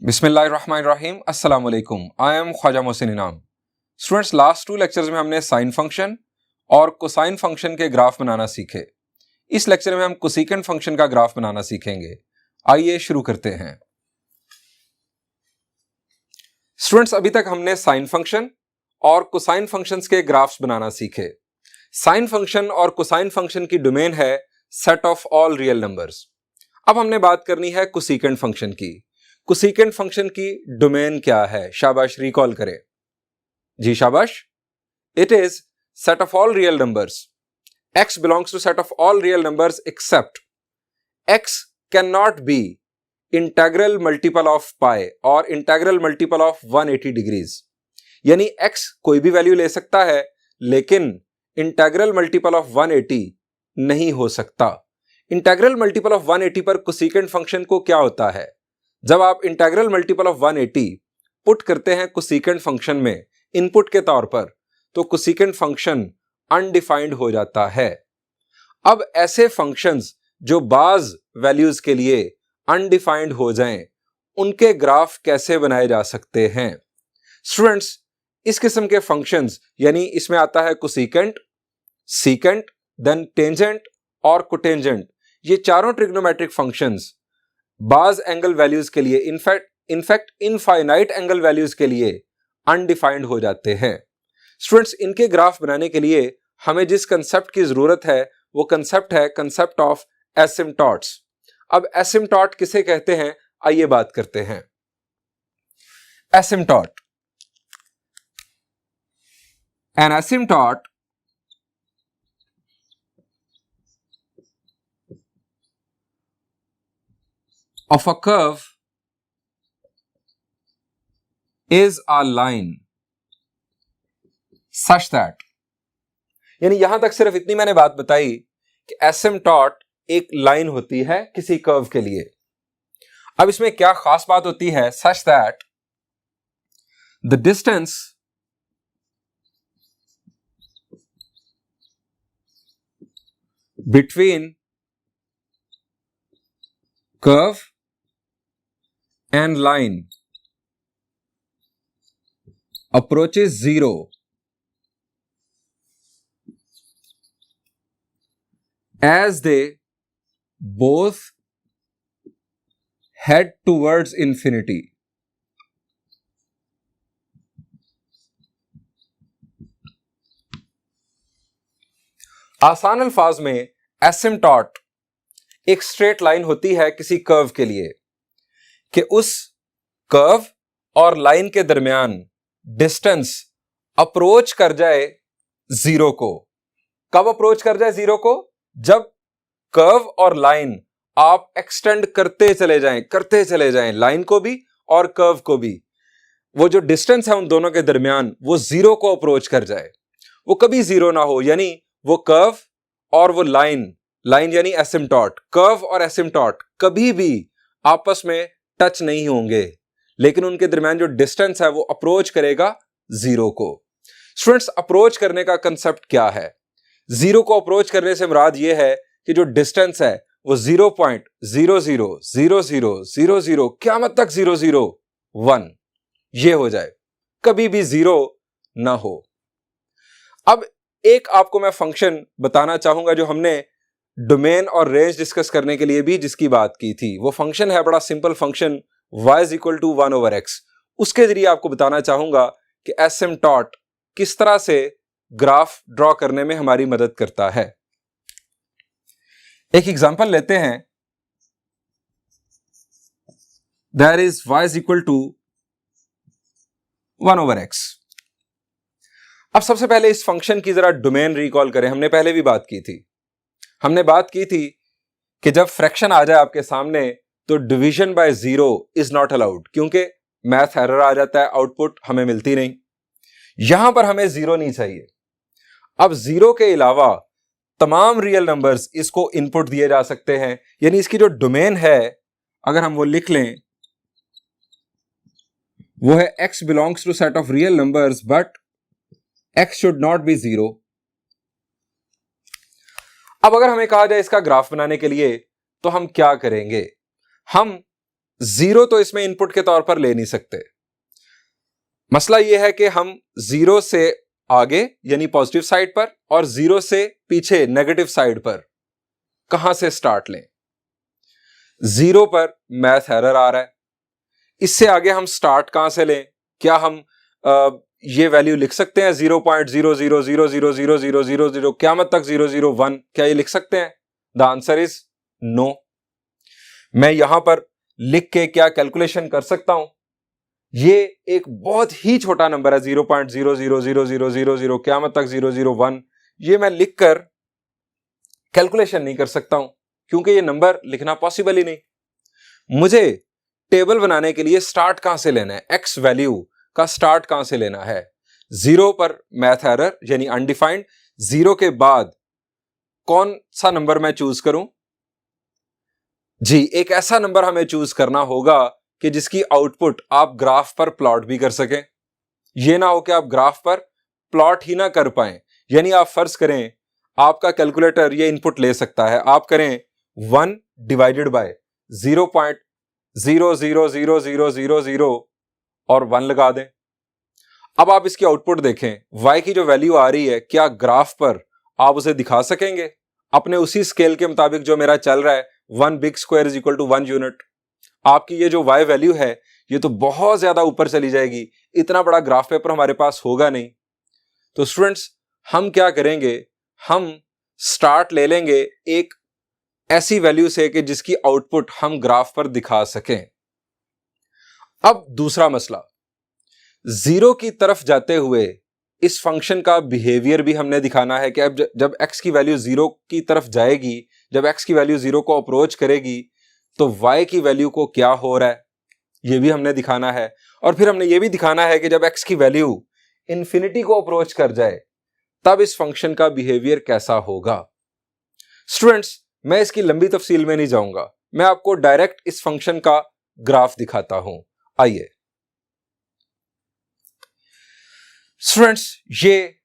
बिस्मिल्लाहिर्रहमानिर्रहीम अस्सलाम वालेकुम। आई एम ख्वाजा मोहसिन इनाम। स्टूडेंट्स, लास्ट 2 लेक्चर्स में हमने साइन फंक्शन और कोसाइन फंक्शन के ग्राफ बनाना सीखे। इस लेक्चर में हम कोसेकेंट फंक्शन का ग्राफ बनाना सीखेंगे। आइए शुरू करते हैं। स्टूडेंट्स, अभी तक हमने साइन फंक्शन और कोसाइन फंक्शंस के ग्राफ्स बनाना सीखे। साइन फंक्शन और कोसाइन फंक्शन की डोमेन है set of all real numbers. अब हमने बात करनी है कोसेकेंट फंक्शन की। कोसेकेंट फंक्शन की डोमेन क्या है? शाबाश, रिकॉल करें जी, शाबाश। It is set of all real numbers. x belongs to set of all real numbers except x cannot be integral multiple of pi or integral multiple of 180 degrees। यानी x कोई भी value ले सकता है लेकिन integral multiple of 180 नहीं हो सकता। इंटेग्रल मल्टीपल ऑफ 180 पर कोसेकेंट फंक्शन को क्या होता है? जब आप इंटेग्रल मल्टीपल ऑफ 180 पुट करते हैं कोसेकेंट फंक्शन में इनपुट के तौर पर, तो कोसेकेंट फंक्शन अनडिफाइंड हो जाता है। अब ऐसे फंक्शंस जो बाज वैल्यूज के लिए अनडिफाइंड हो जाएं, उनके ग्राफ कैसे बनाए जा सकते हैं? स्टूडेंट्स, इस किस्म के फंक्शंस यानी इसमें आता है कोसेकेंट, सीकेंट, देन टेंजेंट और कोटेंजेंट। ये चारों ट्रिग्नोमेट्रिक फंक्शंस बाज एंगल वैल्यूज के लिए, इनफैक्ट इनफाइनाइट एंगल वैल्यूज के लिए अनडिफाइंड हो जाते हैं। स्टूडेंट्स, इनके ग्राफ बनाने के लिए हमें जिस कंसेप्ट की जरूरत है वो कंसेप्ट है कंसेप्ट ऑफ एसिम्पटॉट्स। अब एसिम्पटॉट किसे कहते हैं, आइए बात करते हैं। एसिम्पटॉट, N एसिम्पटॉट of a curve is a line such that, यानी यहां तक सिर्फ इतनी मैंने बात बताई कि एसिम्पटॉट एक लाइन होती है किसी कर्व के लिए। अब इसमें क्या खास बात होती है? such that the distance between curve and line approaches 0 as they both head towards infinity। आसान अल्फाज में एसिम्पटॉट एक स्ट्रेट लाइन होती है किसी कर्व के लिए कि उस कर्व और लाइन के दरमियान डिस्टेंस अप्रोच कर जाए जीरो को। कब अप्रोच कर जाए जीरो को? जब कर्व और लाइन आप एक्सटेंड करते चले जाएं लाइन को भी और कर्व को भी। वो जो डिस्टेंस है उन दोनों के दरमियान वो जीरो को अप्रोच कर जाए, वो कभी जीरो ना हो। यानी वो कर्व और वो लाइन यानी एसिम्पटॉट, कर्व और एसिम्पटॉट कभी भी आपस में टच नहीं होंगे, लेकिन उनके दरमियान जो डिस्टेंस है वो अप्रोच करेगा जीरो को। स्टूडेंट्स, अप्रोच करने का कंसेप्ट क्या है? जीरो को अप्रोच करने से मुराद ये है कि जो डिस्टेंस है वो 0.000000 क़यामत तक 001 ये हो जाए, कभी भी जीरो ना हो। अब एक आपको मैं फंक्शन बताना चाहूंगा जो हमने डोमेन और रेंज डिस्कस करने के लिए भी जिसकी बात की थी। वो फंक्शन है बड़ा simple function y is equal to 1/x। उसके जरिए आपको बताना चाहूंगा कि एसिम्पटॉट किस तरह से ग्राफ ड्रॉ करने में हमारी मदद करता है। एक एग्जांपल लेते हैं। That is y is equal to 1/x। अब सबसे पहले इस फंक्शन की जरा डोमेन रिकॉल करें। हमने पहले भी बात की थी कि जब फ्रैक्शन आ जाए आपके सामने तो division by zero is not allowed, क्योंकि मैथ एरर आ जाता है, आउटपुट हमें मिलती नहीं। यहां पर हमें जीरो नहीं चाहिए। अब जीरो के अलावा तमाम रियल नंबर्स इसको इनपुट दिए जा सकते हैं। यानी इसकी जो डोमेन है अगर हम वो लिख लें वो है x belongs to set of real numbers but x should not be zero. अब अगर हमें कहा जाए इसका ग्राफ बनाने के लिए तो हम क्या करेंगे? हम जीरो तो इसमें इनपुट के तौर पर ले नहीं सकते। मसला यह है कि हम जीरो से आगे यानी पॉजिटिव साइड पर और जीरो से पीछे नेगेटिव साइड पर कहां से स्टार्ट लें। जीरो पर मैथ एरर आ रहा है, इससे आगे हम स्टार्ट कहां से लें? क्या हम ये वैल्यू लिख सकते हैं 0.00000000 क़यामत तक 001? क्या ये लिख सकते हैं? The answer is no. मैं यहां पर लिख के क्या कैलकुलेशन कर सकता हूं? ये एक बहुत ही छोटा नंबर है 0.000000 क़यामत तक 001। ये मैं लिखकर कैलकुलेशन नहीं कर सकता हूं क्योंकि ये नंबर लिखना पॉसिबल ही नहीं। मुझे टेबल बनाने के लिए स्टार्ट कहां से लेना है? एक्स वैल्यू का स्टार्ट कहां से लेना है? जीरो पर मैथ एरर यानी अनडिफाइंड। जीरो के बाद कौन सा नंबर मैं चूज करूं? जी, एक ऐसा नंबर हमें चूज करना होगा कि जिसकी आउटपुट आप ग्राफ पर प्लॉट भी कर सकें। यह ना हो कि आप ग्राफ पर प्लॉट ही ना कर पाएं। यानी आप फर्ज करें आपका कैलकुलेटर ये इनपुट ले सकता है, आप करें 1 डिवाइडेड बाय 0.000000 और 1 लगा दें। अब आप इसकी आउटपुट देखें, y की जो वैल्यू आ रही है क्या ग्राफ पर आप उसे दिखा सकेंगे अपने उसी स्केल के मुताबिक जो मेरा चल रहा है 1 big square is equal to 1 unit. आपकी ये जो y वैल्यू है ये तो बहुत ज्यादा ऊपर चली जाएगी, इतना बड़ा ग्राफ पेपर हमारे पास होगा नहीं। तो स्टूडेंट्स हम क्या करेंगे, हम स्टार्ट ले लेंगे एक ऐसी वैल्यू से कि जिसकी आउटपुट हम ग्राफ पर दिखा सकें। अब दूसरा मसला, जीरो की तरफ जाते हुए इस फंक्शन का बिहेवियर भी हमने दिखाना है कि अब जब x की वैल्यू जीरो की तरफ जाएगी, जब x की वैल्यू जीरो को अप्रोच करेगी तो y की वैल्यू को क्या हो रहा है ये भी हमने दिखाना है। और फिर हमने ये भी दिखाना है कि जब x की वैल्यू इंफिनिटी को अप्रोच कर जाए तब इस फंक्शन का बिहेवियर कैसा होगा। स्टूडेंट्स मैं इसकी लंबी तफसील में नहीं जाऊंगा, मैं आपको डायरेक्ट इस फंक्शन का ग्राफ दिखाता हूं। आइए स्टूडेंट्स, ये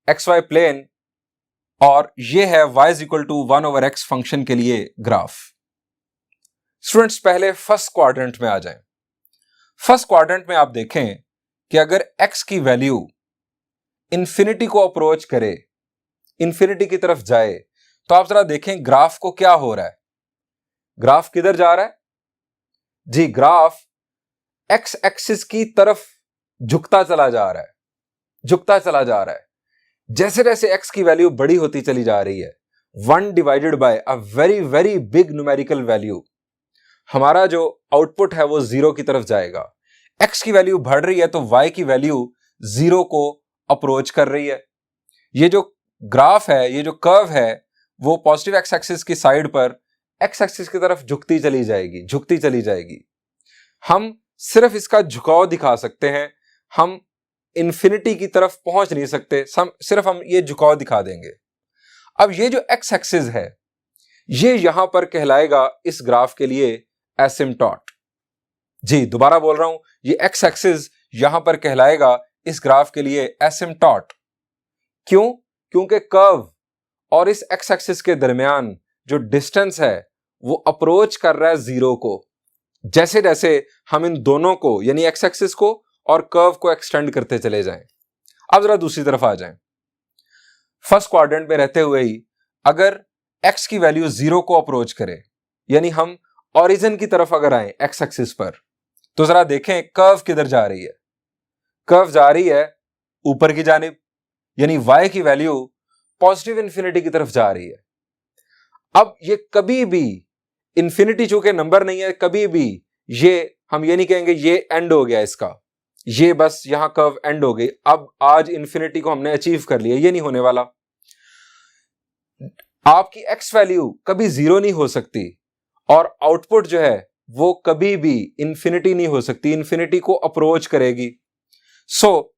एक्स वाई प्लेन और ये है y is equal to 1/x function के लिए ग्राफ। स्टूडेंट्स पहले फर्स्ट क्वाड्रेंट में आ जाएं। फर्स्ट क्वाड्रेंट में आप देखें कि अगर x की वैल्यू इंफिनिटी को अप्रोच करे, इंफिनिटी की तरफ जाए, तो आप जरा देखें ग्राफ को क्या हो रहा है। ग्राफ किधर जा रहा है? जी, ग्राफ x एक्सिस की तरफ झुकता चला जा रहा है, झुकता चला जा रहा है। जैसे जैसे x की वैल्यू बड़ी होती चली जा रही है, 1 divided by a very very big numerical value, हमारा जो आउटपुट है वो जीरो की तरफ जाएगा। x की वैल्यू बढ़ रही है तो y की वैल्यू जीरो को अप्रोच कर रही है। ये जो ग्राफ है, ये जो कर्व है, वो पॉजिटिव x एक्सिस की साइड पर x एक्सिस की तरफ झुकती चली जाएगी, झुकती चली जाएगी। हम सिर्फ इसका झुकाव दिखा सकते हैं, हम इंफिनिटी की तरफ पहुंच नहीं सकते, सिर्फ हम ये झुकाव दिखा देंगे। अब ये जो x एक्सिस है ये यहां पर कहलाएगा इस ग्राफ के लिए एसिम्पटॉट। जी, दोबारा बोल रहा हूं, ये x एक्सिस यहां पर कहलाएगा इस ग्राफ के लिए एसिम्पटॉट। क्यों? क्योंकि कर्व और इस x एक्सिस के दरमियान जो डिस्टेंस है वो अप्रोच कर रहा है जीरो को। जैसे जैसे हम इन दोनों को यानी x एक्सिस को और कर्व को एक्सटेंड करते चले जाएं। अब जरा दूसरी तरफ आ जाएं। फर्स्ट क्वाड्रेंट में रहते हुए ही अगर x की वैल्यू जीरो को अप्रोच करे, यानी हम ओरिजिन की तरफ अगर आए x एक्सिस पर, तो जरा देखें कर्व किधर जा रही है। कर्व जा रही है ऊपर की जानिब, यानी y की वैल्यू पॉजिटिव इंफिनिटी की तरफ जा रही है। अब ये कभी भी इंफिनिटी चूंकि नंबर नहीं है, कभी भी ये हम ये नहीं कहेंगे ये एंड हो गया इसका, ये बस यहां कर्व एंड हो गई, अब आज इंफिनिटी को हमने अचीव कर लिया, ये नहीं होने वाला। आपकी x वैल्यू कभी जीरो नहीं हो सकती और आउटपुट जो है वो कभी भी इंफिनिटी नहीं हो सकती, इंफिनिटी को अप्रोच करेगी। सो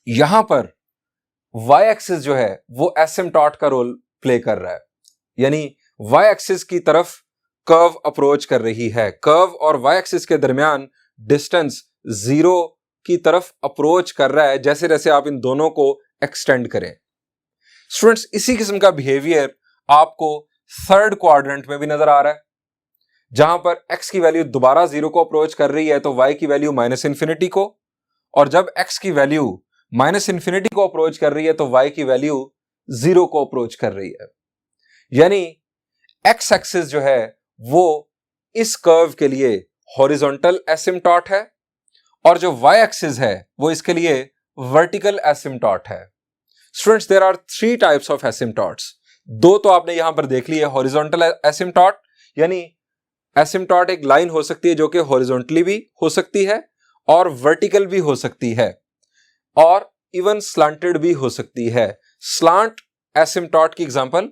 यहां पर y एक्सिस जो है वो एसिम्पटॉट का रोल प्ले कर रहा है, यानी y एक्सिस की तरफ कर्व अप्रोच कर रही है। कर्व और y एक्सिस के दरमियान डिस्टेंस जीरो की तरफ अप्रोच कर रहा है जैसे जैसे आप इन दोनों को एक्सटेंड करें। स्टूडेंट्स इसी किस्म का बिहेवियर आपको थर्ड क्वाड्रेंट में भी नजर आ रहा है। जहां पर x की वैल्यू दोबारा 0 को अप्रोच कर रही है तो y की वैल्यू माइनस इन्फिनिटी को, और जब x की वैल्यू माइनस इन्फिनिटी को अप्रोच कर रही है तो y की वैल्यू 0 को अप्रोच कर रही है। यानी x एक्सिस जो है वो इस कर्व के लिए हॉरिजॉन्टल एसिम्पटॉट है और जो y एक्सिस है वो इसके लिए वर्टिकल एसिम्पटॉट है। Students, there are 3 types of asymptotes. दो तो आपने यहां पर देख ली है, हॉरिजॉन्टल एसिम्पटॉट, यानी एसिम्पटॉट एक लाइन हो सकती है जो कि हॉरिजॉन्टली भी हो सकती है और वर्टिकल भी हो सकती है और इवन स्लांटेड भी हो सकती है। स्लांट एसिम्पटॉट की एग्जांपल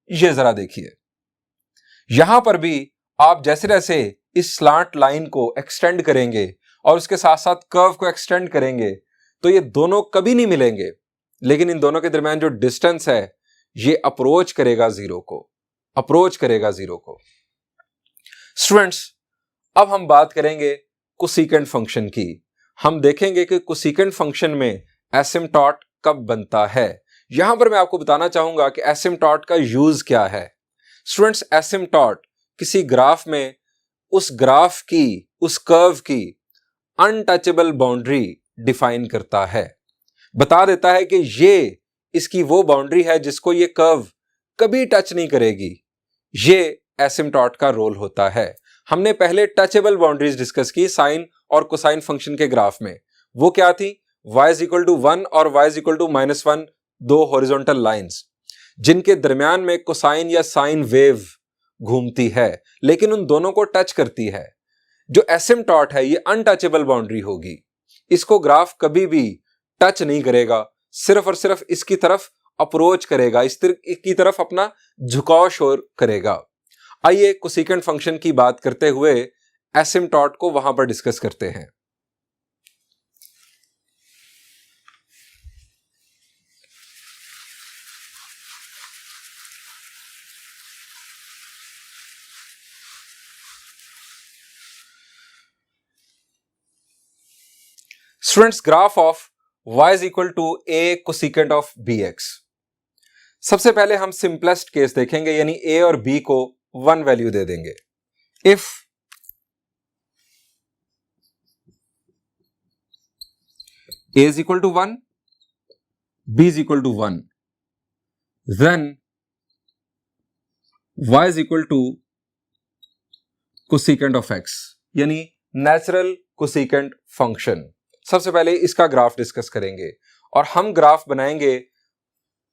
ये जरा देखिए। यहां पर भी आप जैसे जैसे इस स्लांट लाइन को एक्सटेंड करेंगे और उसके साथ साथ कर्व को एक्सटेंड करेंगे तो ये दोनों कभी नहीं मिलेंगे, लेकिन इन दोनों के दरमियान जो डिस्टेंस है ये अप्रोच करेगा जीरो को। स्टूडेंट्स, अब हम बात करेंगे कोसेकेंट फंक्शन की। हम देखेंगे कि कोसेकेंट फंक्शन में एसिम्पटॉट कब बनता है। यहां पर मैं आपको बताना चाहूंगा कि एसिम्पटॉट का यूज क्या है। स्टूडेंट्स, एसिम्पटॉट किसी ग्राफ में उस ग्राफ की, उस कर्व की अनटचेबल बाउंड्री डिफाइन करता है, बता देता है कि ये इसकी वो बाउंड्री है जिसको ये कर्व कभी टच नहीं करेगी। ये एसिम्पटॉट का रोल होता है। हमने पहले टचेबल बाउंड्रीज डिस्कस की साइन और कोसाइन फंक्शन के ग्राफ में। वो क्या थी? y इज इक्वल टू 1 और y इज इक्वल टू -1, दो हॉरिजॉन्टल लाइंस जिनके दरमियान में कोसाइन या साइन वेव घूमती है लेकिन उन दोनों को टच करती है। जो एसिम्पटॉट है ये अनटचेबल बाउंड्री होगी, इसको ग्राफ कभी भी टच नहीं करेगा, सिर्फ और सिर्फ इसकी तरफ अप्रोच करेगा, इसकी तरफ अपना झुकाव शो करेगा। आइए कोसेकेंट फंक्शन की बात करते हुए एसिम्पटॉट को वहां पर डिस्कस करते हैं। Students, graph of y is equal to a cosecant of bx। सबसे पहले हम सिंपलेस्ट केस देखेंगे, यानी a और b को 1 वैल्यू दे देंगे। If a is equal to 1, b is equal to 1, then y is equal to cosecant of x, यानी natural cosecant function. सबसे पहले इसका ग्राफ डिस्कस करेंगे और हम ग्राफ बनाएंगे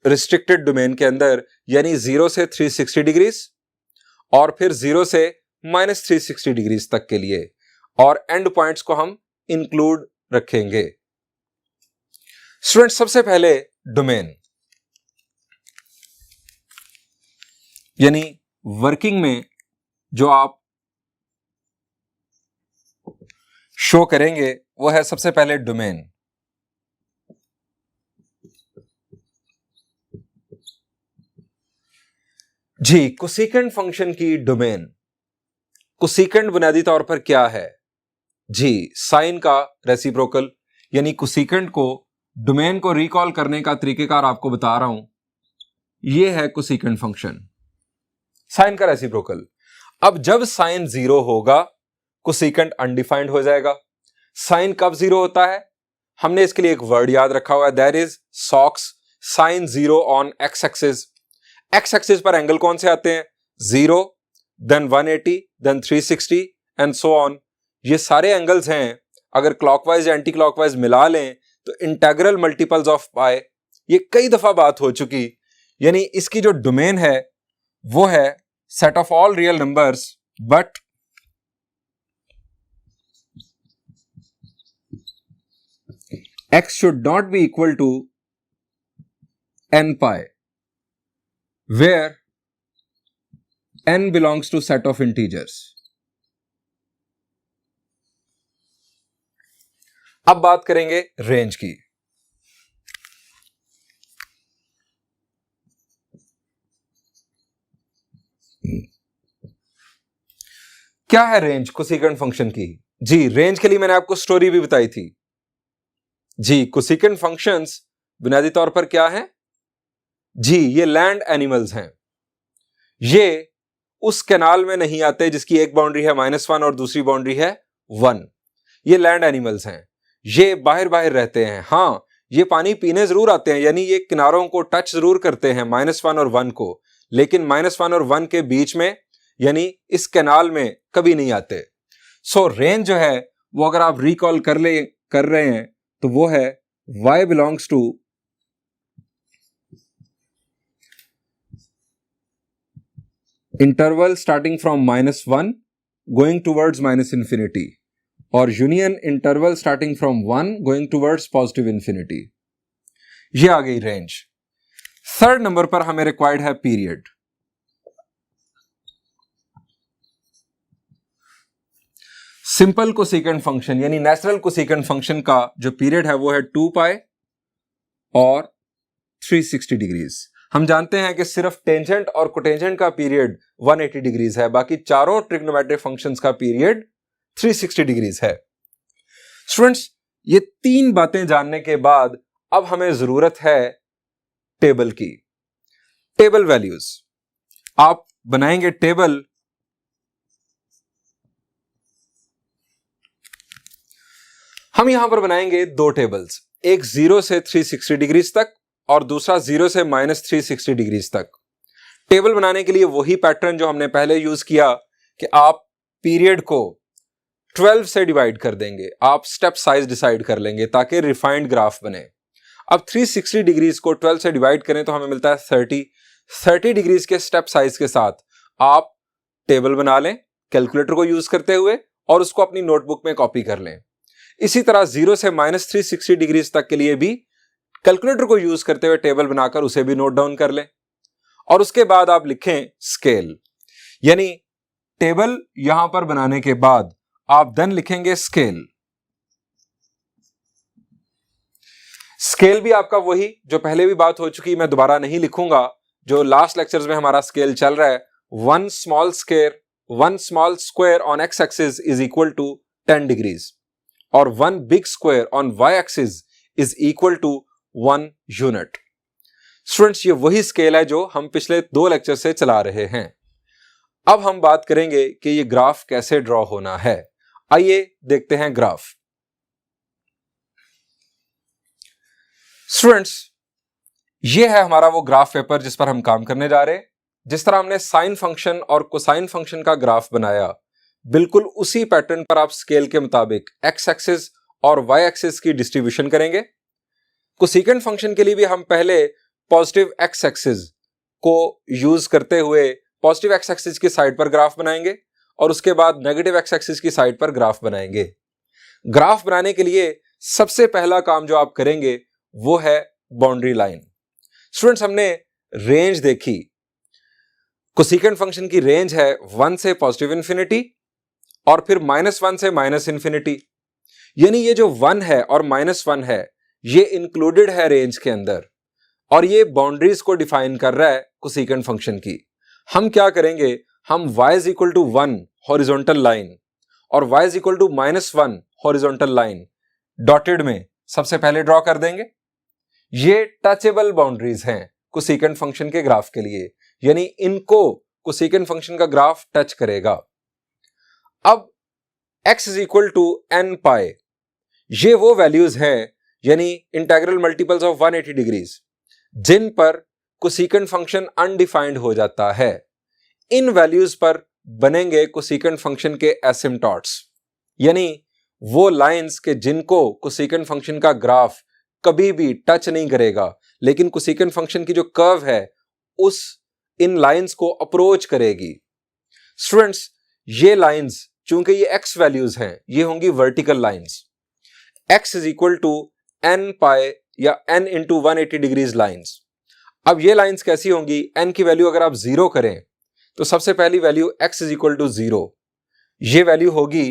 रिस्ट्रिक्टेड डोमेन के अंदर, यानी 0 से 360 डिग्रीज और फिर 0 से -360 डिग्रीज तक के लिए, और एंड पॉइंट्स को हम इंक्लूड रखेंगे। स्टूडेंट, सबसे पहले डोमेन, यानी वर्किंग में जो आप शो करेंगे वो है सबसे पहले डोमेन। जी, कोसेकेंट फंक्शन की डोमेन। कोसेकेंट बुनियादी तौर पर क्या है? जी, साइन का रेसिप्रोकल, यानी कोसेकेंट को डोमेन को रिकॉल करने का तरीकेकार आपको बता रहा हूं। यह है कोसेकेंट फंक्शन, साइन का रेसिप्रोकल। अब जब साइन 0 होगा कोसेकेंट अनडिफाइंड हो जाएगा। साइन कब 0 होता है? हमने इसके लिए एक वर्ड याद रखा हुआ है, that is socks. Sine 0 on x axis. X axis पर एंगल कौन से आते हैं? 0, then 180, then 360 and so on. ये सारे एंगल्स हैं, अगर क्लॉकवाइज या एंटी क्लॉकवाइज मिला लें तो इंटेग्रल मल्टीपल्स ऑफ पाई। ये कई दफा बात हो चुकी, यानी इसकी जो डोमेन है वो है set of all real numbers but x should not be equal to n pi, where n belongs to set of integers. अब बात करेंगे रेंज की। क्या है रेंज कोसेकेंट फंक्शन की? जी, रेंज के लिए मैंने आपको स्टोरी भी बताई थी। जी, कोसेकेंट फंक्शंस बुनियादी तौर पर क्या है? जी, ये लैंड एनिमल्स हैं। ये उस कैनाल में नहीं आते जिसकी एक बाउंड्री है -1 और दूसरी बाउंड्री है 1। ये लैंड एनिमल्स हैं, ये बाहर बाहर रहते हैं। हाँ, ये पानी पीने जरूर आते हैं, यानी ये किनारों को टच जरूर करते हैं -1 और 1 को, लेकिन -1 और 1 के बीच में यानी इस कैनाल में कभी नहीं आते। सो रेंज जो है वो अगर आप रिकॉल कर रहे हैं तो वो है y belongs to interval starting from -1 going towards -infinity और union interval starting from 1 going towards positive infinity. ये आ गई रेंज। थर्ड नंबर पर हमें रिक्वायर्ड है पीरियड। सिंपल कोसेकेंट फंक्शन यानी नेचुरल कोसेकेंट फंक्शन का जो पीरियड है वो है 2 पाई और 360 डिग्रीज। हम जानते हैं कि सिर्फ टेंजेंट और कोटेंजेंट का पीरियड 180 डिग्रीज है, बाकी चारों ट्रिग्नोमेट्रिक फंक्शंस का पीरियड 360 डिग्रीज है। स्टूडेंट्स, ये तीन बातें जानने के बाद अब हमें जरूरत है टेबल की। टेबल वैल्यूज आप बनाएंगे टेबल। हम यहां पर बनाएंगे दो टेबल्स, एक 0 से 360 डिग्रीज तक और दूसरा 0 से -360 डिग्रीज तक। टेबल बनाने के लिए वही पैटर्न जो हमने पहले यूज किया कि आप पीरियड को 12 से डिवाइड कर देंगे, आप स्टेप साइज डिसाइड कर लेंगे ताकि रिफाइंड ग्राफ बने। अब 360 डिग्रीज को 12 से डिवाइड करें तो हमें मिलता है 30 डिग्रीज के स्टेप साइज के साथ आप टेबल बना लें कैलकुलेटर को यूज करते हुए और उसको अपनी नोटबुक में कॉपी कर लें। इसी तरह 0 से -360 डिग्रीज तक के लिए भी कैलकुलेटर को यूज करते हुए टेबल बनाकर उसे भी नोट डाउन कर लें और उसके बाद आप लिखें स्केल, यानी टेबल यहां पर बनाने के बाद आप देन लिखेंगे स्केल। स्केल भी आपका वही जो पहले भी बात हो चुकी, मैं दोबारा नहीं लिखूंगा, जो लास्ट लेक्चर्स में हमारा स्केल चल रहा है। 1 small square on x axis is equal to 10 degrees और 1 big square on y axis is equal to 1 unit. Students, ये वही स्केल है जो हम पिछले 2 लेक्चर से चला रहे हैं। अब हम बात करेंगे कि ये ग्राफ कैसे ड्रॉ होना है। आइए देखते हैं ग्राफ। स्टूडेंट्स, ये है हमारा वो ग्राफ पेपर जिस पर हम काम करने जा रहे हैं। जिस तरह हमने साइन फंक्शन और कोसाइन फंक्शन का ग्राफ बनाया, बिल्कुल उसी पैटर्न पर आप स्केल के मुताबिक एक्स एक्सिस और वाई एक्सिस की डिस्ट्रीब्यूशन करेंगे। कोसेकेंट फंक्शन के लिए भी हम पहले पॉजिटिव एक्स एक्सिस को यूज करते हुए पॉजिटिव एक्स एक्सिस की साइड पर ग्राफ बनाएंगे और उसके बाद नेगेटिव एक्स एक्सिस की साइड पर ग्राफ बनाएंगे। ग्राफ बनाने के लिए सबसे पहला काम जो आप करेंगे वो है बाउंड्री लाइन। स्टूडेंट्स, हमने रेंज देखी, कोसेकेंट फंक्शन की रेंज है 1 से पॉजिटिव इंफिनिटी और फिर -1 से -इंफिनिटी, यानी ये जो 1 है और -1 है ये इंक्लूडेड है रेंज के अंदर और ये बाउंड्रीज को डिफाइन कर रहा है कोसेकेंट फंक्शन की। हम क्या करेंगे, हम y = 1 हॉरिजॉन्टल लाइन और y = -1 हॉरिजॉन्टल लाइन डॉटेड में सबसे पहले ड्रॉ कर देंगे। ये टचेबल बाउंड्रीज हैं कोसेकेंट फंक्शन के ग्राफ के लिए, यानी इनको कोसेकेंट फंक्शन का ग्राफ टच करेगा। अब x = n पाई, ये वो वैल्यूज हैं यानी इंटीग्रल मल्टीपल्स ऑफ 180 डिग्रीज जिन पर कोसेकेंट फंक्शन अनडिफाइंड हो जाता है। इन वैल्यूज पर बनेंगे कोसेकेंट फंक्शन के एसिम्पटॉट्स, यानी वो लाइंस के जिनको कोसेकेंट फंक्शन का ग्राफ कभी भी टच नहीं करेगा, लेकिन कोसेकेंट फंक्शन की जो कर्व है उस इन लाइंस को अप्रोच करेगी। स्टूडेंट्स, ये लाइंस चूंकि ये x वैल्यूज हैं, ये होंगी वर्टिकल लाइंस। x = n पाई या n × 180 डिग्रीज लाइंस। अब ये लाइंस कैसी होंगी, n की वैल्यू अगर आप 0 करें तो सबसे पहली वैल्यू x = 0, ये वैल्यू होगी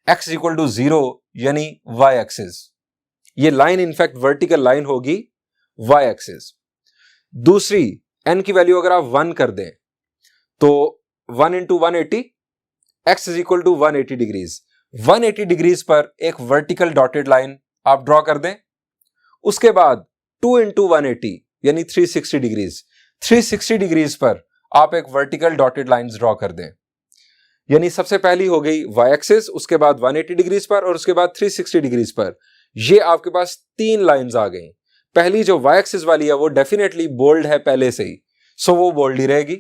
x = 0 यानी y एक्सिस। ये लाइन इनफैक्ट वर्टिकल लाइन होगी y एक्सिस। दूसरी n की वैल्यू अगर आप 1 कर दें तो 1 × 180 x = 180 डिग्रीज। 180 डिग्रीज पर एक वर्टिकल डॉटेड लाइन आप ड्रॉ कर दें। उसके बाद 2 × 180 यानी 360 डिग्रीज। 360 डिग्रीज पर आप एक वर्टिकल डॉटेड लाइंस ड्रॉ कर दें। यानी सबसे पहली हो गई वाई एक्सिस, उसके बाद 180 डिग्रीज पर और उसके बाद 360 डिग्रीज पर। ये आपके पास 3 लाइंस आ गई। पहली जो वाई एक्सिस वाली है वो डेफिनेटली बोल्ड है पहले से ही, सो वो बोल्ड ही रहेगी।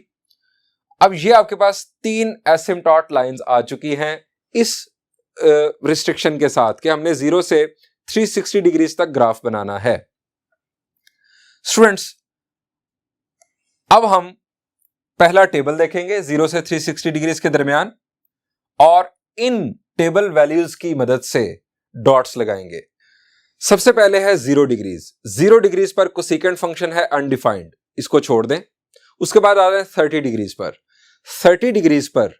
अब ये आपके पास 3 एसिम्पटोट लाइंस आ चुकी हैं इस रिस्ट्रिक्शन के साथ कि हमने 0 से 360 डिग्रीज तक ग्राफ बनाना है। स्टूडेंट्स, अब हम पहला टेबल देखेंगे 0 से 360 डिग्रीज के दरमियान, और इन टेबल वैल्यूज की मदद से डॉट्स लगाएंगे। सबसे पहले है 0 डिग्रीज। 0 डिग्रीज पर कोसेकेंट फंक्शन है अनडिफाइंड, इसको छोड़ दें। उसके बाद आ रहे हैं 30 डिग्रीज पर। 30 डिग्रीज पर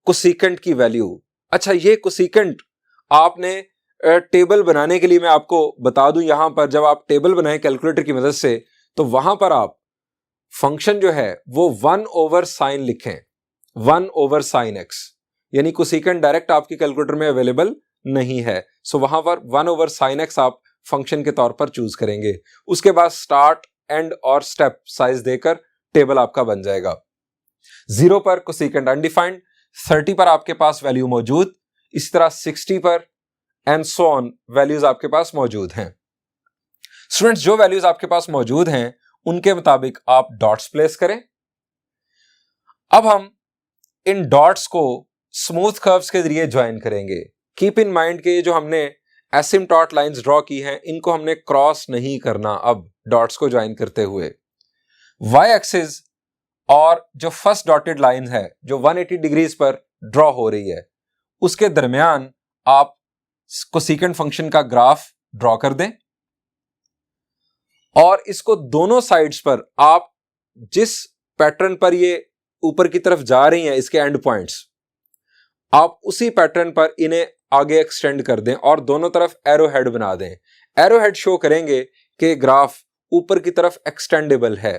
कोसेकेंट की वैल्यू, अच्छा ये कोसेकेंट आपने टेबल बनाने के लिए मैं आपको बता दूं, यहां पर जब आप टेबल बनाएं कैलकुलेटर की मदद से तो वहां पर आप फंक्शन जो है वो 1/sin लिखें, 1/sin x, यानी कोसेकेंट डायरेक्ट आपकी कैलकुलेटर में अवेलेबल नहीं है, सो वहां पर 1/sin x आप फंक्शन के तौर पर चूज करेंगे। उसके बाद स्टार्ट, एंड और स्टेप साइज देकर टेबल आपका बन जाएगा। 0 पर कोसेकेंट अनडिफाइंड, 30 पर आपके पास वैल्यू मौजूद, इस तरह 60 पर एंड सो ऑन वैल्यूज आपके पास मौजूद हैं। स्टूडेंट्स, जो वैल्यूज आपके पास मौजूद हैं उनके मुताबिक आप डॉट्स प्लेस करें। अब हम इन डॉट्स को स्मूथ कर्व्स के जरिए ज्वाइन करेंगे। कीप इन माइंड कि जो हमने एसिम्पटोट लाइंस ड्रॉ की हैं इनको हमने क्रॉस नहीं करना अब डॉट्स को ज्वाइन करते हुए। वाई एक्सिस और जो फर्स्ट डॉटेड लाइन है जो 180 डिग्रीज पर ड्रॉ हो रही है उसके दरमियान आप कोसेकेंट फंक्शन का ग्राफ ड्रॉ कर दें, और इसको दोनों साइड्स पर आप जिस पैटर्न पर ये ऊपर की तरफ जा रही हैं इसके एंड पॉइंट्स, आप उसी पैटर्न पर इन्हें आगे एक्सटेंड कर दें और दोनों तरफ एरो हेड बना दें। एरो हेड शो करेंगे कि ग्राफ ऊपर की तरफ एक्सटेंडेबल है।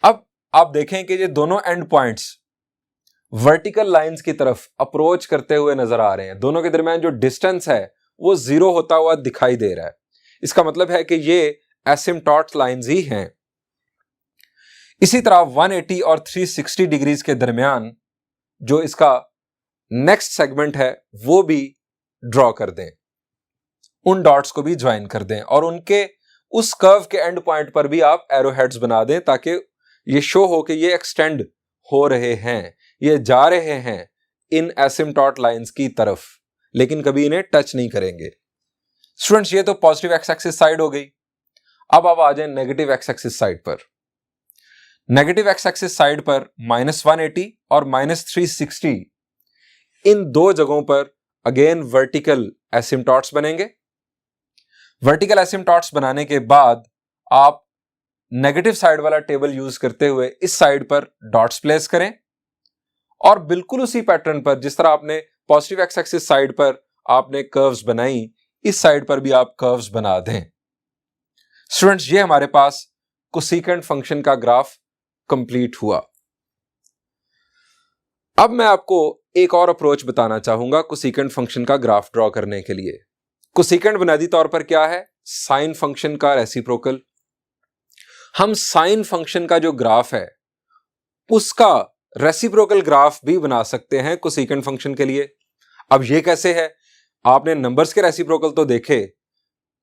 अब आप देखें कि ये दोनों एंड पॉइंट्स वर्टिकल लाइंस की तरफ अप्रोच करते हुए नजर आ रहे हैं। दोनों के दरमियान जो डिस्टेंस है वो 0 होता हुआ दिखाई दे रहा है। इसका मतलब है कि ये एसिम्पटोट लाइंस ही हैं। इसी तरह 180 और 360 डिग्रीज के दरमियान जो इसका नेक्स्ट सेगमेंट है वो भी ड्रॉ कर दें, उन डॉट्स को भी ज्वाइन कर दें और उनके उस कर्व के एंड पॉइंट पर भी आप एरो हेड्स बना दें ताकि ये शो हो कि ये एक्सटेंड हो रहे हैं, ये जा रहे हैं इन एसिम्पटोट लाइंस की तरफ, लेकिन कभी इन्हें टच नहीं करेंगे। स्टूडेंट्स, ये तो पॉजिटिव एक्स एक्सिस साइड हो गई। अब आप आ जाएं नेगेटिव एक्स एक्सिस साइड पर। नेगेटिव एक्स एक्सिस साइड पर -180 और -360, इन दो जगहों पर अगेन वर्टिकल एसिम्पटोट्स बनेंगे। वर्टिकल एसिम्पटोट्स बनाने के बाद आप नेगेटिव साइड वाला टेबल यूज करते हुए इस साइड पर डॉट्स प्लेस करें और बिल्कुल उसी पैटर्न पर जिस तरह आपने पॉजिटिव एक्स एक्सिस साइड पर आपने कर्व्स बनाई, इस साइड पर भी आप कर्व्स बना दें। स्टूडेंट्स, ये हमारे पास कोसेकेंट फंक्शन का ग्राफ कंप्लीट हुआ। अब मैं आपको एक और अप्रोच बताना चाहूंगा कोसेकेंट फंक्शन का ग्राफ ड्रॉ करने के लिए। कोसेकेंट बुनियादी तौर पर क्या है? साइन फंक्शन का रेसिप्रोकल। हम साइन फंक्शन का जो ग्राफ है उसका रेसिप्रोकल ग्राफ भी बना सकते हैं कोसेकेंट फंक्शन के लिए। अब ये कैसे है? आपने नंबर्स के रेसिप्रोकल तो देखे,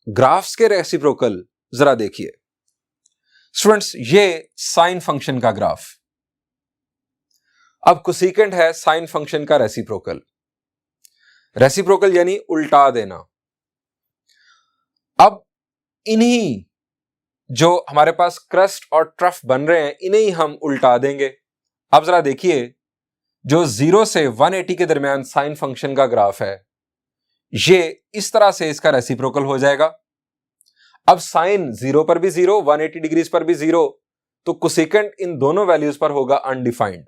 ग्राफ्स के रेसिप्रोकल जरा देखिए। स्टूडेंट्स, ये साइन फंक्शन का ग्राफ। अब कोसेकेंट है साइन फंक्शन का रेसिप्रोकल। रेसिप्रोकल यानी उल्टा देना। अब इन्हीं जो हमारे पास क्रस्ट और ट्रफ बन रहे हैं इन्हें ही हम उल्टा देंगे। अब जरा देखिए, जो 0 से 180 के दरमियान साइन फंक्शन का ग्राफ है ये इस तरह से इसका रेसिप्रोकल हो जाएगा। अब साइन 0 पर भी 0, 180 डिग्रीज पर भी 0, तो कोसेकेंट इन दोनों वैल्यूज पर होगा अनडिफाइंड,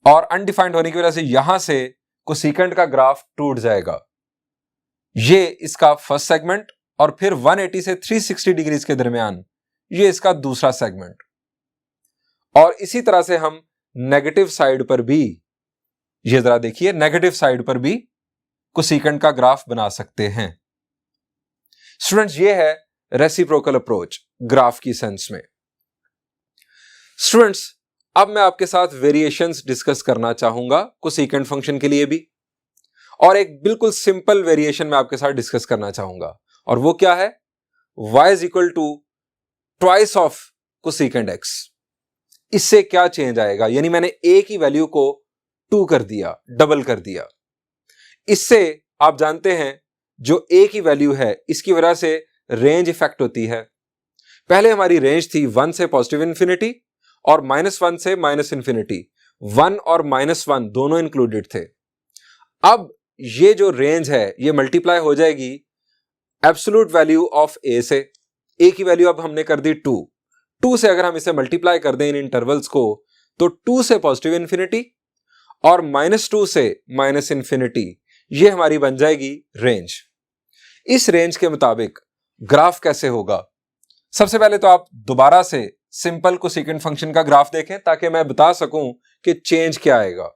और अनडिफाइंड होने की वजह से यहां से कोसेकेंट का ग्राफ टूट जाएगा। ये इसका फर्स्ट सेगमेंट और फिर 180 से 360 डिग्रीज के दरमियान ये इसका दूसरा सेगमेंट, और इसी तरह से हम नेगेटिव साइड पर भी, ये जरा देखिए, नेगेटिव साइड पर भी कोसेकेंट का ग्राफ बना सकते हैं। स्टूडेंट्स, ये है रेसिप्रोकल अप्रोच ग्राफ की सेंस में। स्टूडेंट्स, अब मैं आपके साथ वेरिएशंस डिस्कस करना चाहूंगा कोसेकेंट फंक्शन के लिए भी, और एक बिल्कुल सिंपल वेरिएशन मैं आपके साथ डिस्कस करना चाहूंगा, और वो क्या है, y is equal to twice of cosecant x। इससे क्या चेंज आएगा, यानी मैंने a की वैल्यू को 2 कर दिया, डबल कर दिया। इससे आप जानते हैं जो a की वैल्यू है इसकी वजह से रेंज इफेक्ट होती है। पहले हमारी रेंज थी 1 से पॉजिटिव इंफिनिटी और -1 से माइनस इंफिनिटी, 1 और -1 दोनों इंक्लूडेड थे। अब ये जो रेंज है ये मल्टीप्लाई हो जाएगी एब्सोल्यूट वैल्यू ऑफ a से। a की वैल्यू अब हमने कर दी 2 से अगर हम इसे मल्टीप्लाई कर दें इन इंटरवल्स को, तो 2 से पॉजिटिव इंफिनिटी और -2 से माइनस इंफिनिटी, ये हमारी बन जाएगी रेंज। इस रेंज के मुताबिक ग्राफ कैसे होगा, सबसे पहले तो आप दोबारा से सिंपल कोसेकेंट फंक्शन का ग्राफ देखें ताकि मैं बता सकूं कि चेंज क्या आएगा।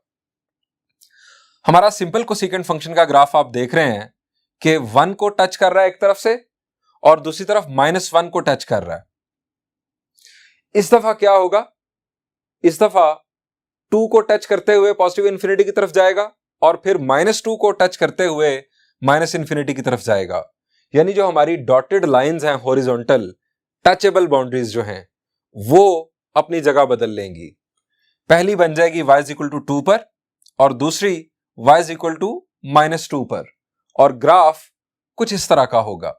हमारा सिंपल कोसेकेंट फंक्शन का ग्राफ आप देख रहे हैं कि 1 को टच कर रहा है एक तरफ से और दूसरी तरफ -1 को टच कर रहा है। इस दफा क्या होगा, इस दफा 2 को टच करते हुए पॉजिटिव इंफिनिटी की तरफ जाएगा और फिर -2 को टच करते हुए माइनस इंफिनिटी की तरफ जाएगा। यानी जो हमारी डॉटेड लाइंस हैं हॉरिजॉन्टल टचेबल बाउंड्रीज जो हैं वो अपनी जगह बदल लेंगी। पहली बन जाएगी y इज इक्वल टू 2 पर और दूसरी y इज इक्वल टू -2 पर, और ग्राफ कुछ इस तरह का होगा।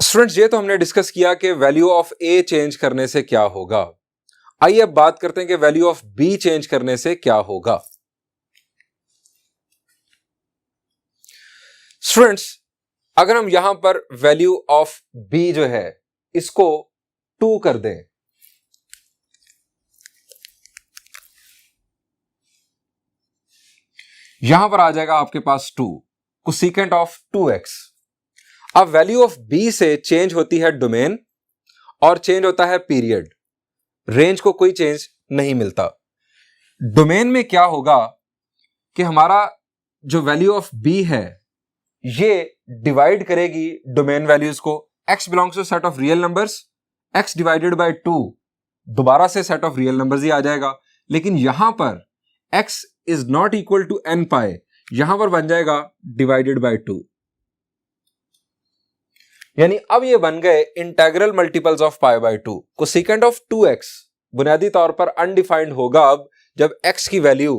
स्टूडेंट्स, ये तो हमने डिस्कस किया कि वैल्यू ऑफ a चेंज करने से क्या होगा। आइए अब बात करते हैं कि वैल्यू ऑफ b चेंज करने से क्या होगा। स्टूडेंट्स, अगर हम यहां पर वैल्यू ऑफ b जो है इसको 2 कर दें, यहां पर आ जाएगा आपके पास 2 कोसेकेंट ऑफ 2x। अब वैल्यू ऑफ b से चेंज होती है डोमेन और चेंज होता है पीरियड, रेंज को कोई चेंज नहीं मिलता। डोमेन में क्या होगा कि हमारा जो वैल्यू ऑफ b है ये डिवाइड करेगी डोमेन वैल्यूज को। x belongs to set of real numbers, x divided by 2 दोबारा से सेट ऑफ रियल नंबर्स ही आ जाएगा, लेकिन यहां पर x is not equal to n pi, यहां पर बन जाएगा डिवाइडेड बाय 2। यानी अब ये बन गए integral multiples of pi by 2। Cosecant of 2x बुनियादी तौर पर अनडिफाइंड होगा अब जब x की वैल्यू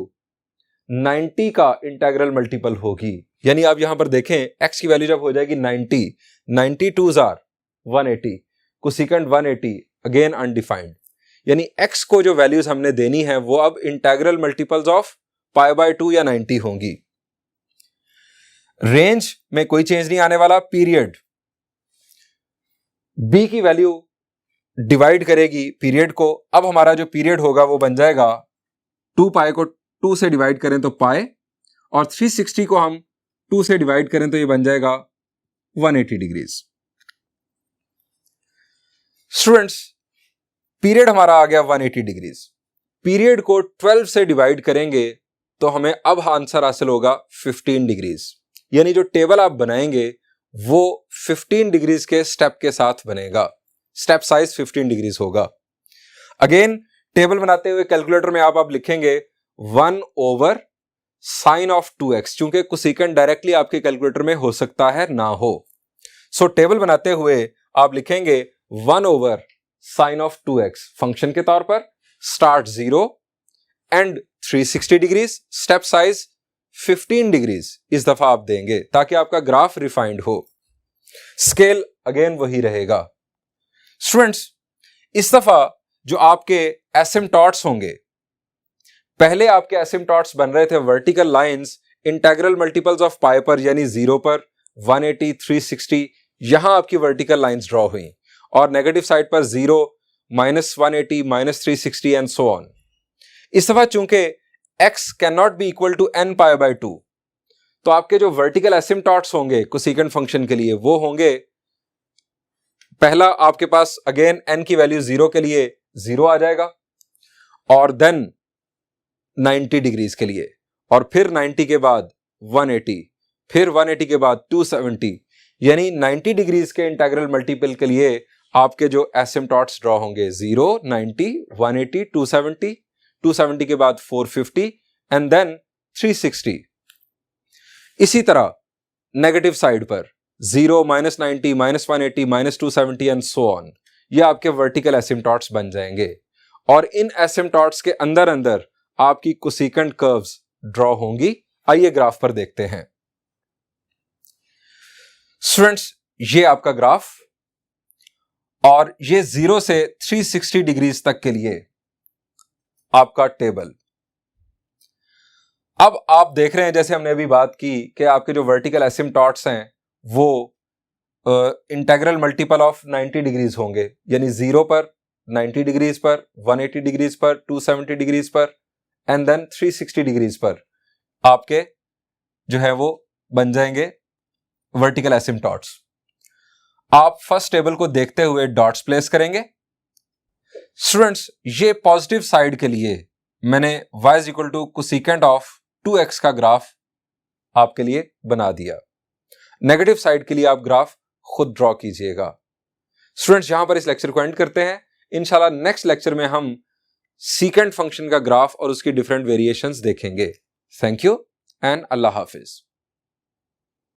90 का इंटेग्रल मल्टीपल होगी। यानी आप यहां पर देखें x की वैल्यू जब हो जाएगी 90 2s are 180, cosecant 180 again undefined. यानी x को जो वैल्यूज हमने देनी है वो अब integral multiples of pi by 2 या 90 होंगी। रेंज में कोई चेंज नहीं आने वाला। पीरियड, b की वैल्यू डिवाइड करेगी पीरियड को। अब हमारा जो पीरियड होगा वो बन जाएगा 2 पाई को 2 से डिवाइड करें तो पाई, और 360 को हम 2 से डिवाइड करें तो ये बन जाएगा 180 डिग्रीज। स्टूडेंट्स, पीरियड हमारा आ गया 180 डिग्रीज। पीरियड को 12 से डिवाइड करेंगे तो हमें अब आंसर हासिल होगा 15 डिग्रीज। यानी जो टेबल आप बनाएंगे वो 15 डिग्रीज के स्टेप के साथ बनेगा, स्टेप साइज 15 डिग्रीज होगा। अगेन टेबल बनाते हुए कैलकुलेटर में आप लिखेंगे 1 ओवर साइन ऑफ 2x, चूंकि कोसेकेंट डायरेक्टली आपके कैलकुलेटर में हो सकता है ना हो। सो टेबल बनाते हुए आप लिखेंगे 1 over sign of 2x function के तौर पर, start 0 and 360 degrees, step size 15 degrees इस दफा आप देंगे ताकि आपका ग्राफ रिफाइंड हो। स्केल अगेन वही रहेगा। स्टूडेंट्स, इस दफा जो आपके एसिम्पटॉट्स होंगे, पहले आपके एसिम्पटॉट्स बन रहे थे vertical lines integral multiples of pi पर, यानी 0 पर 180 360, यहां आपकी वर्टिकल लाइंस ड्रॉ हुई, और नेगेटिव साइड पर 0 -180 -360 एंड सो ऑन। इस दफा चूंकि x can not be equal to n pi by 2, तो आपके जो वर्टिकल एसिम्पटॉट्स होंगे कोसेकेंट फंक्शन के लिए वो होंगे, पहला आपके पास अगेन n की वैल्यू 0 के लिए 0 आ जाएगा, और देन 90 डिग्रीज के लिए, और फिर 90 के बाद 180, फिर 180 के बाद 270, यानी 90 डिग्रीज के इंटेग्रल मल्टीपल के लिए आपके जो एसिम्पटॉट्स ड्रॉ होंगे 0, 90, 180, 270, 270 के बाद 450 एंड देन 360। इसी तरह नेगेटिव साइड पर 0, -90, -180, -270 एंड सो ऑन, ये आपके वर्टिकल एसिम्पटॉट्स बन जाएंगे और इन एसिम्पटॉट्स के अंदर अंदर आपकी कोसेकेंट कर्व्स ड्रॉ होंगी। आइए ग्राफ पर देखते हैं। स्टूडेंट्स, ये आपका ग्राफ और ये 0 से 360 डिग्रीज तक के लिए आपका टेबल। अब आप देख रहे हैं, जैसे हमने अभी बात की, कि आपके जो वर्टिकल एसिम्पटॉट्स हैं वो इंटेग्रल मल्टीपल ऑफ 90 डिग्रीज होंगे, यानी 0 पर, 90 डिग्रीज पर, 180 डिग्रीज पर, 270 डिग्रीज पर एंड देन 360 डिग्रीज पर आपके जो है वो बन जाएंगे वर्टिकल एसिम्पटॉट्स। आप फर्स्ट टेबल को देखते हुए डॉट्स प्लेस करेंगे। स्टूडेंट्स, ये पॉजिटिव साइड के लिए मैंने y is equal to cosecant of 2x का ग्राफ आपके लिए बना दिया। नेगेटिव साइड के लिए आप ग्राफ खुद ड्रॉ कीजिएगा। स्टूडेंट्स, यहां पर इस लेक्चर को एंड करते हैं। इंशाल्लाह नेक्स्ट लेक्चर में हम सीकेंट फंक्शन का ग्राफ और उसकी डिफरेंट वेरिएशंस देखेंगे। Thank you and Allah Hafiz.